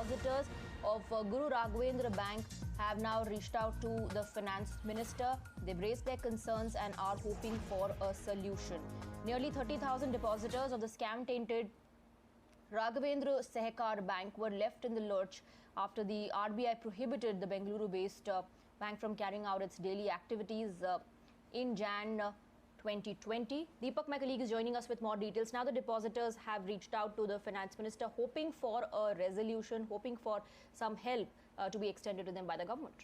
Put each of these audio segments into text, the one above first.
depositors of Guru Raghavendra Bank have now reached out to the finance minister. They've raised their concerns and are hoping for a solution. Nearly 30,000 depositors of the scam-tainted Raghavendra Sehakar Bank were left in the lurch after the RBI prohibited the Bengaluru-based bank from carrying out its daily activities in Jan 2020. Deepak, my colleague, is joining us with more details. Now the depositors have reached out to the finance minister hoping for a resolution, hoping for some help to be extended to them by the government.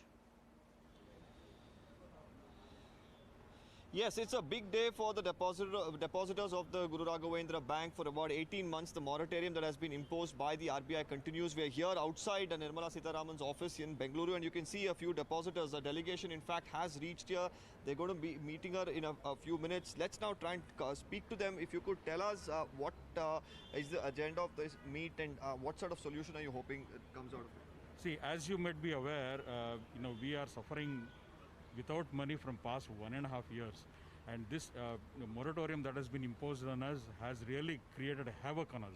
Yes, it's a big day for the depositors of the Guru Raghavendra Bank. For about 18 months, the moratorium that has been imposed by the RBI continues. We are here outside Nirmala Sitharaman's office in Bengaluru, and you can see a few depositors. The delegation, in fact, has reached here. They're going to be meeting her in a few minutes. Let's now try and speak to them. If you could tell us what is the agenda of this meet, and what sort of solution are you hoping comes out of it? See, as you might be aware, we are suffering without money from past 1.5 years, and this moratorium that has been imposed on us has really created havoc on us.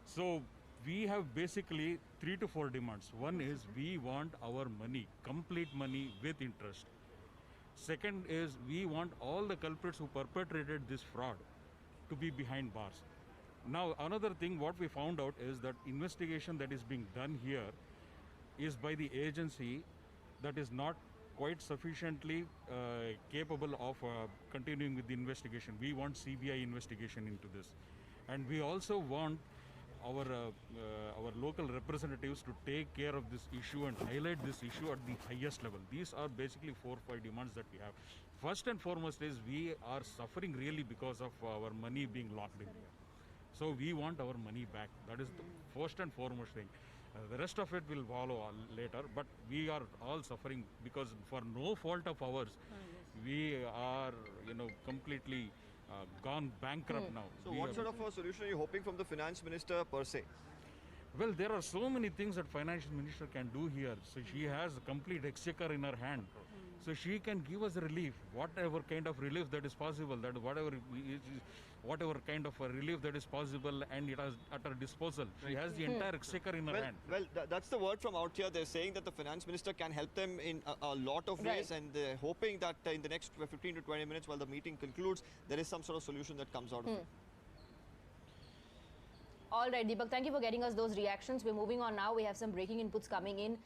So we have basically 3 to 4 demands. One is we want our money, complete money with interest. Second is we want all the culprits who perpetrated this fraud to be behind bars. Now another thing what we found out is that investigation that is being done here is by the agency that is not quite sufficiently capable of continuing with the investigation. We want CBI investigation into this, and we also want our local representatives to take care of this issue and highlight this issue at the highest level. These are basically 4 or 5 demands that we have. First and foremost is we are suffering really because of our money being locked in here. So we want our money back. That is the first and foremost thing. The rest of it will follow later, but we are all suffering because for no fault of ours, we are, completely gone bankrupt now. So what sort of a solution are you hoping from the finance minister per se? Well, there are so many things that financial minister can do here. So she has a complete exchequer in her hand. So she can give us relief, whatever kind of relief that is possible, that whatever kind of a relief that is possible, and it has at her disposal. She has the entire exchequer in her hand. Well, that's the word from out here. They're saying that the finance minister can help them in a lot of ways, and they're hoping that in the next 15 to 20 minutes while the meeting concludes, there is some sort of solution that comes out of it. All right, Deepak, thank you for getting us those reactions. We're moving on now. We have some breaking inputs coming in.